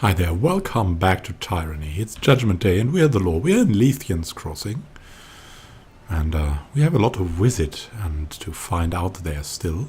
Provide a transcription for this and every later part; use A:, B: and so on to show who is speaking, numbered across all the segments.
A: Hi there, welcome back to Tyranny. It's Judgment Day and we're the law. We're in Lethian's Crossing. And we have a lot to visit and to find out there still.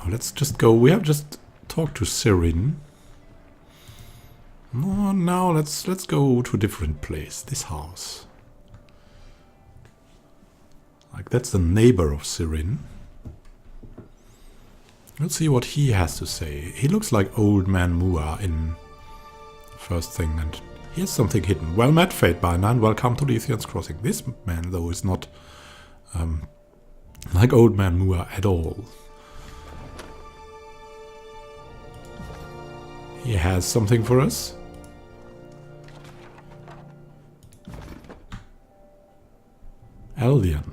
A: Let's just go. We have just talked to Sirin. Now let's go to a different place. This house. Like that's the neighbor of Sirin. Let's see what he has to say. He looks like Old Man Mua in the first thing, and he has something hidden. Well met, Fatebinder, and welcome to Lethian's Crossing. This man, though, is not like Old Man Mua at all. He has something for us. Eldian.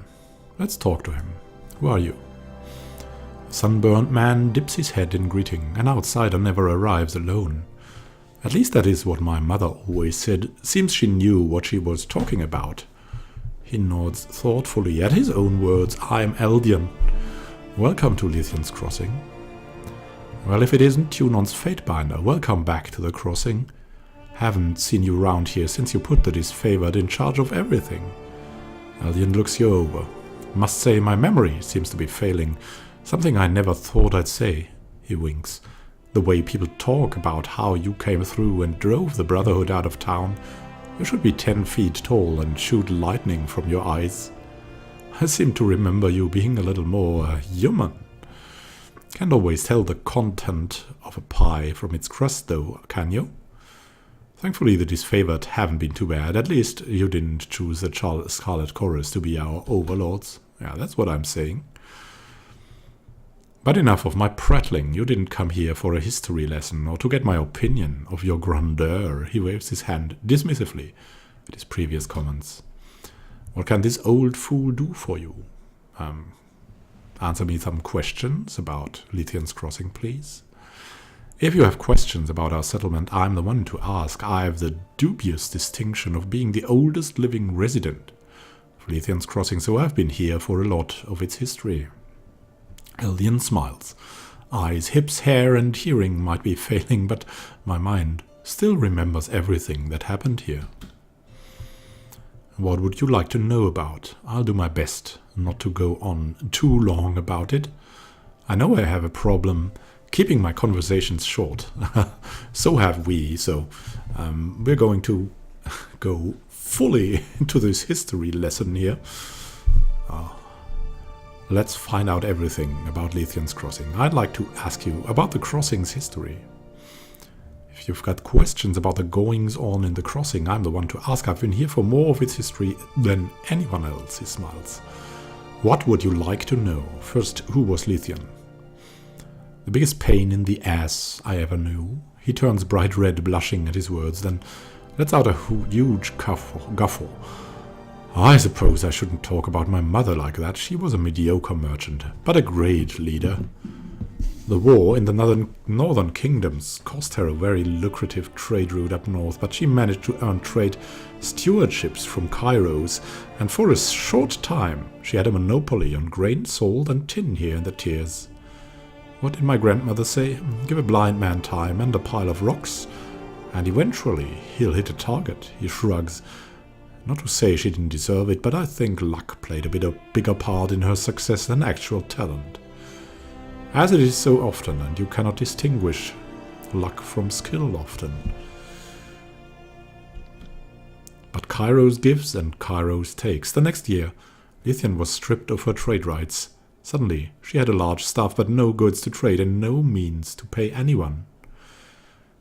A: Let's talk to him. Who are you? A sunburnt man dips his head in greeting. An outsider never arrives alone. At least that is what my mother always said. Seems she knew what she was talking about. He nods thoughtfully at his own words. I am Eldian. Welcome to Lethian's Crossing. Well, if it isn't Tunon's Fatebinder, welcome back to the crossing. Haven't seen you round here since you put the disfavored in charge of everything. Eldian looks you over. Must say my memory seems to be failing. Something I never thought I'd say. He winks. The way people talk about how you came through and drove the Brotherhood out of town. You should be 10 feet tall and shoot lightning from your eyes. I seem to remember you being a little more human. Can't always tell the content of a pie from its crust though, can you? Thankfully the disfavored haven't been too bad. At least you didn't choose the Scarlet Chorus to be our overlords. Yeah, that's what I'm saying. But enough of my prattling. You didn't come here for a history lesson or to get my opinion of your grandeur. He waves his hand dismissively at his previous comments. What can this old fool do for you? Answer me some questions about Lethian's Crossing, please. If you have questions about our settlement, I'm the one to ask. I have the dubious distinction of being the oldest living resident of Lethian's Crossing, so I've been here for a lot of its history. Eldian smiles. Eyes, hips, hair, and hearing might be failing, but my mind still remembers everything that happened here. What would you like to know about? I'll do my best not to go on too long about it. I know I have a problem keeping my conversations short. So have we, so we're going to go fully into this history lesson here. Let's find out everything about Lethian's Crossing. I'd like to ask you about the crossing's history. If you've got questions about the goings-on in the crossing, I'm the one to ask. I've been here for more of its history than anyone else, he smiles. What would you like to know? First, who was Lethian? The biggest pain in the ass I ever knew. He turns bright red, blushing at his words, then lets out a huge guffaw. I suppose I shouldn't talk about my mother like that. She was a mediocre merchant, but a great leader. The war in the northern kingdoms cost her a very lucrative trade route up north, but she managed to earn trade stewardships from Kyros, and for a short time she had a monopoly on grain, salt, and tin here in the tiers. What did my grandmother say? Give a blind man time and a pile of rocks, and eventually he'll hit a target. He shrugs. Not to say she didn't deserve it, but I think luck played a bigger part in her success than actual talent. As it is so often, and you cannot distinguish luck from skill often. But Kyros gives and Kyros takes. The next year, Lethian was stripped of her trade rights. Suddenly, she had a large staff, but no goods to trade and no means to pay anyone.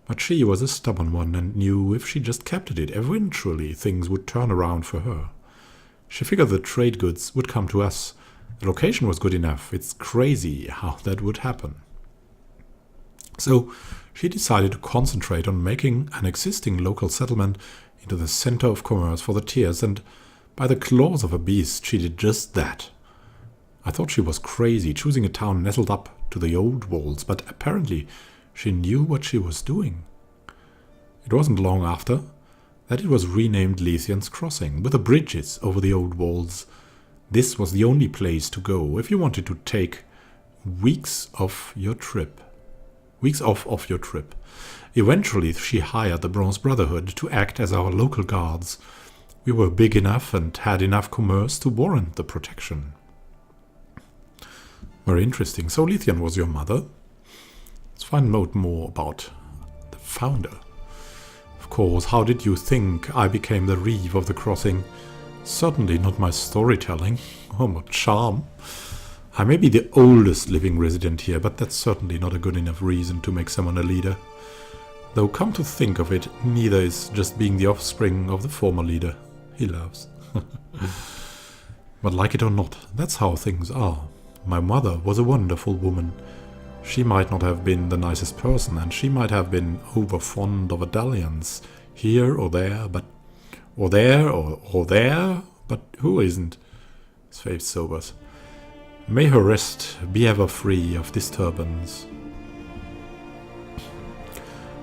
A: But she was a stubborn one and knew if she just kept at it, eventually things would turn around for her. She figured the trade goods would come to us. The location was good enough. It's crazy how that would happen. So she decided to concentrate on making an existing local settlement into the center of commerce for the tiers, and by the claws of a beast she did just that. I thought she was crazy, choosing a town nestled up to the old walls, but apparently she knew what she was doing. It wasn't long after that it was renamed Lethian's Crossing, with the bridges over the old walls. This was the only place to go if you wanted to take weeks off your trip. weeks off of your trip. Eventually, she hired the Bronze Brotherhood to act as our local guards. We were big enough and had enough commerce to warrant the protection. Very interesting. So Lithian was your mother? Let's find out more about the founder. Of course, how did you think I became the reeve of the crossing? Certainly not my storytelling or my charm. I may be the oldest living resident here, but that's certainly not a good enough reason to make someone a leader. Though come to think of it, neither is just being the offspring of the former leader. He loves. But like it or not, that's how things are. My mother was a wonderful woman. She might not have been the nicest person, and she might have been over fond of Eldians here or there, but but who isn't? His face sobers. May her rest be ever free of disturbance.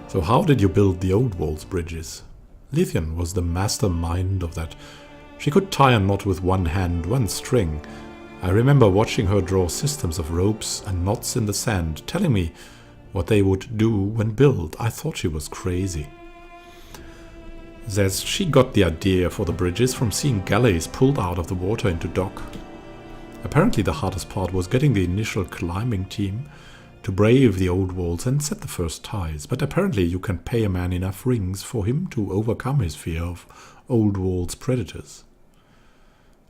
A: So how did you build the old walls bridges? Lithian was the mastermind of that. She could tie a knot with one hand, one string. I remember watching her draw systems of ropes and knots in the sand, telling me what they would do when built. I thought she was crazy. Says she got the idea for the bridges from seeing galleys pulled out of the water into dock. Apparently the hardest part was getting the initial climbing team to brave the old walls and set the first ties, but apparently you can pay a man enough rings for him to overcome his fear of old walls' predators.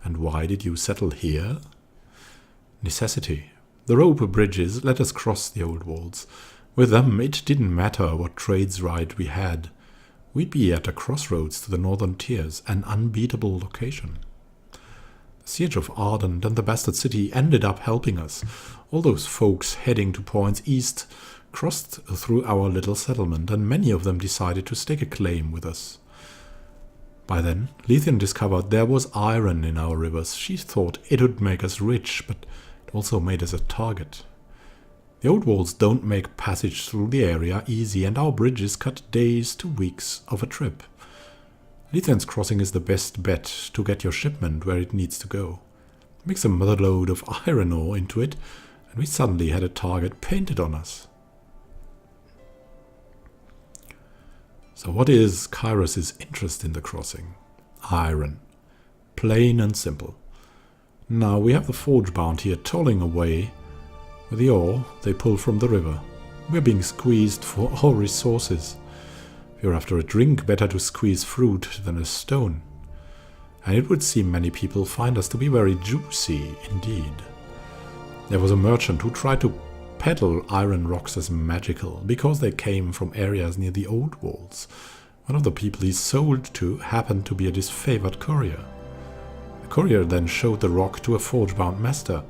A: And why did you settle here? Necessity. The rope bridges let us cross the old walls. With them it didn't matter what trades right we had. We'd be at a crossroads to the northern tiers, an unbeatable location. The siege of Ardent and the Bastard City ended up helping us. All those folks heading to points east crossed through our little settlement, and many of them decided to stake a claim with us. By then, Lithian discovered there was iron in our rivers. She thought it would make us rich, but it also made us a target. The old walls don't make passage through the area easy, and our bridges cut days to weeks of a trip. Lithian's crossing is the best bet to get your shipment where it needs to go. Mix a motherload of iron ore into it, and we suddenly had a target painted on us. So what is Kyros' interest in the crossing? Iron. Plain and simple. Now we have the forge bound here tolling away with the ore they pull from the river. We're being squeezed for our resources. If you're after a drink, better to squeeze fruit than a stone. And it would seem many people find us to be very juicy indeed. There was a merchant who tried to peddle iron rocks as magical because they came from areas near the old walls. One of the people he sold to happened to be a disfavored courier. The courier then showed the rock to a forge-bound master,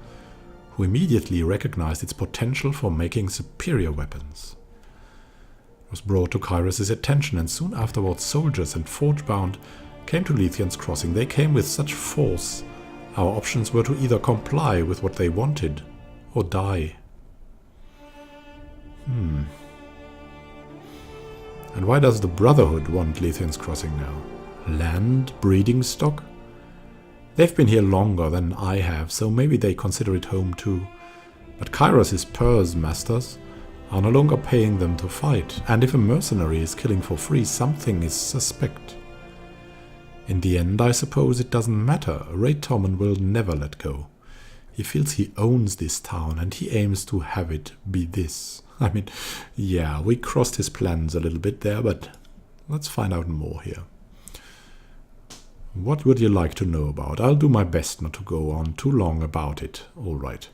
A: who immediately recognized its potential for making superior weapons. It was brought to Kyros' attention, and soon afterwards soldiers and forge-bound came to Lithian's crossing. They came with such force, our options were to either comply with what they wanted, or die. And why does the Brotherhood want Lithian's crossing now? Land? Breeding stock? They've been here longer than I have, so maybe they consider it home too. But Kyros' purse masters are no longer paying them to fight, and if a mercenary is killing for free, something is suspect. In the end, I suppose it doesn't matter. Ray Tommen will never let go. He feels he owns this town, and he aims to have it be this. I mean, yeah, we crossed his plans a little bit there, but let's find out more here. What would you like to know about? I'll do my best not to go on too long about it. All right.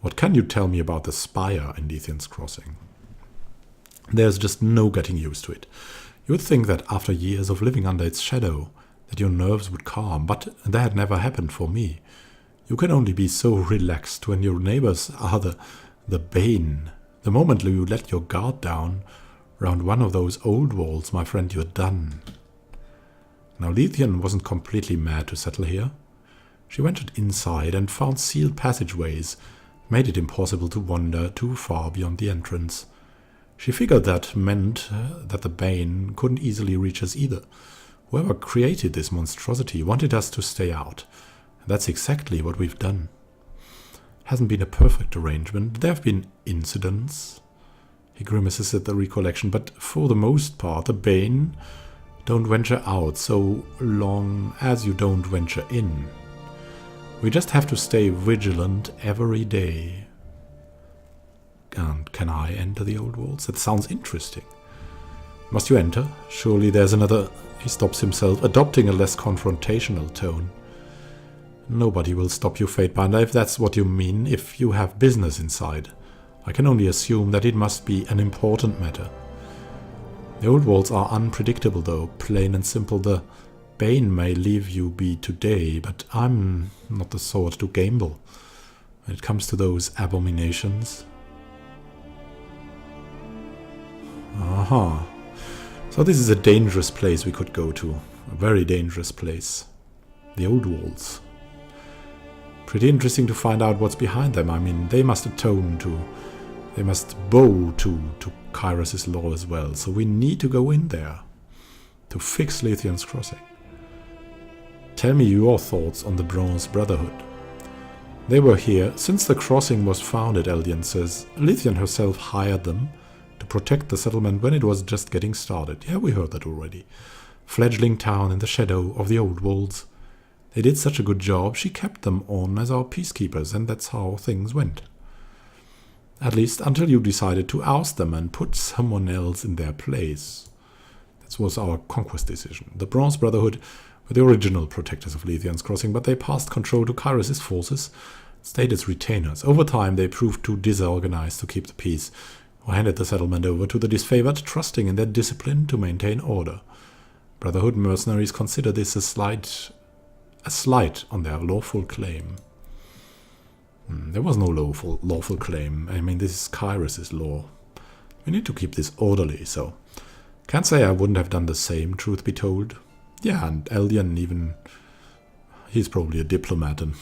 A: What can you tell me about the spire in Lithian's crossing? There's just no getting used to it. You would think that after years of living under its shadow, that your nerves would calm, but that never happened for me. You can only be so relaxed when your neighbors are the bane. The moment you let your guard down round one of those old walls, my friend, you're done. Now Lithian wasn't completely mad to settle here. She ventured inside and found sealed passageways, made it impossible to wander too far beyond the entrance. She figured that meant that the Bane couldn't easily reach us either. Whoever created this monstrosity wanted us to stay out, and that's exactly what we've done. Hasn't been a perfect arrangement. There have been incidents. He grimaces at the recollection, but for the most part, the Bane don't venture out so long as you don't venture in. We just have to stay vigilant every day. And can I enter the old walls? That sounds interesting. Must you enter? Surely there's another... He stops himself, adopting a less confrontational tone. Nobody will stop you, Fatebinder, if that's what you mean, if you have business inside. I can only assume that it must be an important matter. The old walls are unpredictable, though, plain and simple. The Bane may leave you be today, but I'm not the sort to gamble when it comes to those abominations. Aha. So this is a dangerous place we could go to. A very dangerous place. The old walls. Pretty interesting to find out what's behind them. I mean, they must atone to... They must bow to Kyros' law as well. So we need to go in there to fix Leithian's Crossing. Tell me your thoughts on the Bronze Brotherhood. They were here since the crossing was founded, Eldian says. Leithian herself hired them to protect the settlement when it was just getting started. Yeah, we heard that already. Fledgling town in the shadow of the old walls. They did such a good job, she kept them on as our peacekeepers, and that's how things went. At least until you decided to oust them and put someone else in their place. That was our conquest decision. The Bronze Brotherhood were the original protectors of Leithian's Crossing, but they passed control to Kyros' forces, stayed as retainers. Over time they proved too disorganized to keep the peace, or handed the settlement over to the disfavored, trusting in their discipline to maintain order. Brotherhood mercenaries consider this a slight on their lawful claim. There was no lawful claim. I mean, this is Kyros' law. We need to keep this orderly, so... Can't say I wouldn't have done the same, truth be told. Yeah, and Eldian even... He's probably a diplomat and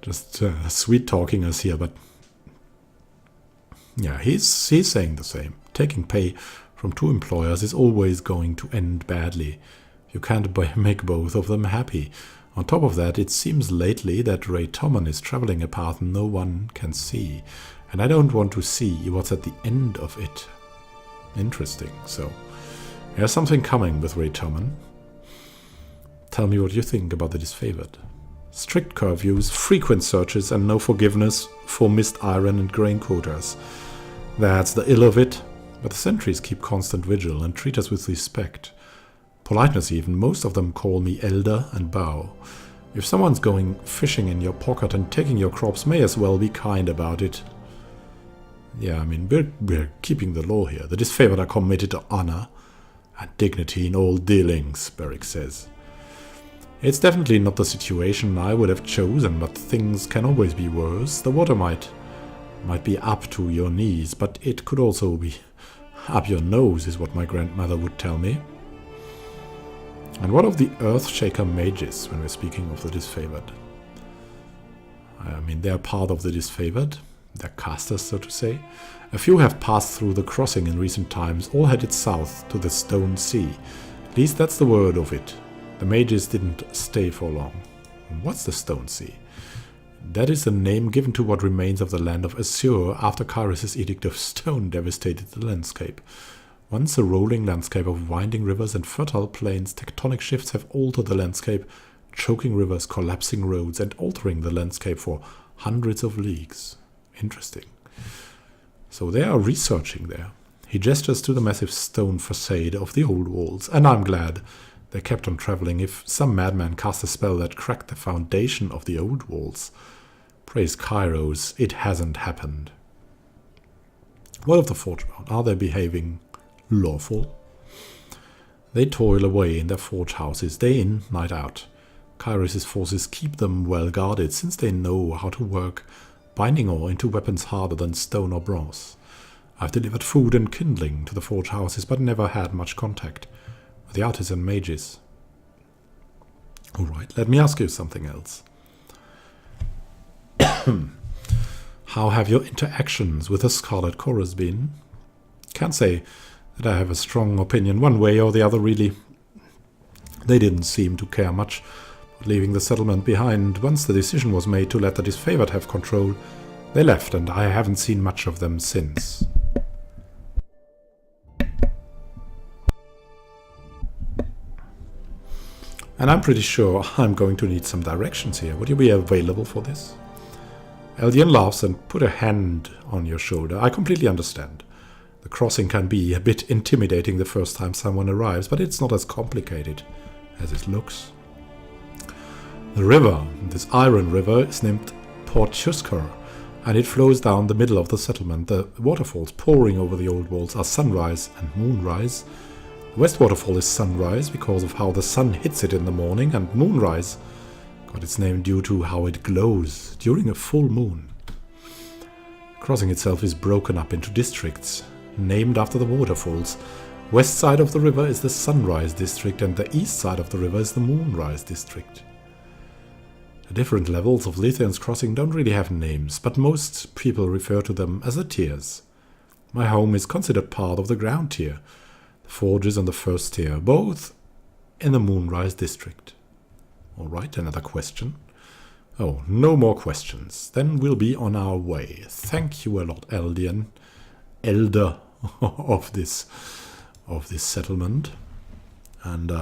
A: just sweet-talking us here, but... Yeah, he's saying the same. Taking pay from two employers is always going to end badly. You can't make both of them happy. On top of that, it seems lately that Raytoman is traveling a path no one can see, and I don't want to see what's at the end of it. Interesting, so there's something coming with Raytoman. Tell me what you think about the disfavored. Strict curfews, frequent searches, and no forgiveness for missed iron and grain quotas. That's the ill of it, but the sentries keep constant vigil and treat us with respect. Politeness even, most of them call me elder and bow. If someone's going fishing in your pocket and taking your crops, may as well be kind about it. Yeah, I mean, we're keeping the law here. The disfavored are committed to honor and dignity in all dealings, Beric says. It's definitely not the situation I would have chosen, but things can always be worse. The water might be up to your knees, but it could also be up your nose, is what my grandmother would tell me. And what of the Earthshaker mages, when we're speaking of the disfavored? I mean, they're part of the disfavored. They're casters, so to say. A few have passed through the crossing in recent times, all headed south to the Stone Sea. At least that's the word of it. The mages didn't stay for long. What's the Stone Sea? That is the name given to what remains of the land of Assur after Kyros' Edict of Stone devastated the landscape. Once a rolling landscape of winding rivers and fertile plains, tectonic shifts have altered the landscape, choking rivers, collapsing roads, and altering the landscape for hundreds of leagues. Interesting. So they are researching there. He gestures to the massive stone facade of the old walls, and I'm glad they kept on traveling. If some madman cast a spell that cracked the foundation of the old walls, praise Kyros, it hasn't happened. What of the Forge Bound? Are they behaving lawful? They toil away in their forge houses, day in, night out. Kyros' forces keep them well guarded, since they know how to work binding ore into weapons harder than stone or bronze. I've delivered food and kindling to the forge houses, but never had much contact with the artisan mages. Alright, let me ask you something else. How have your interactions with the Scarlet Chorus been? Can't say that I have a strong opinion one way or the other, really. They didn't seem to care much about leaving the settlement behind. Once the decision was made to let the disfavored have control, they left, and I haven't seen much of them since. And I'm pretty sure I'm going to need some directions here. Would you be available for this? Eldian laughs and put a hand on your shoulder. I completely understand. The crossing can be a bit intimidating the first time someone arrives, but it's not as complicated as it looks. The river, this iron river, is named Portusker, and it flows down the middle of the settlement. The waterfalls pouring over the old walls are sunrise and moonrise. The west waterfall is sunrise because of how the sun hits it in the morning, and moonrise got its name due to how it glows during a full moon. The crossing itself is broken up into districts, named after the waterfalls. West side of the river is the Sunrise District, and the east side of the river is the Moonrise District. The different levels of Leithian's Crossing don't really have names, but most people refer to them as the tiers. My home is considered part of the ground tier. The forge is on the first tier, both in the Moonrise District. Alright, another question. Oh, no more questions. Then we'll be on our way. Thank you a lot, Eldian, elder of this settlement. And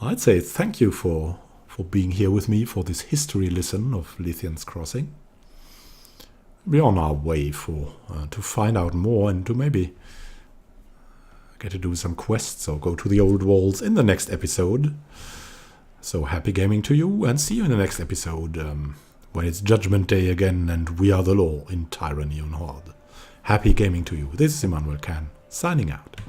A: I'd say thank you for being here with me for this history lesson of Leithian's Crossing. We're on our way to find out more and to maybe get to do some quests or go to the old walls in the next episode. So happy gaming to you, and see you in the next episode when it's Judgment Day again and we are the law in Tyranny on Horde. Happy gaming to you. This is Immanuel signing out.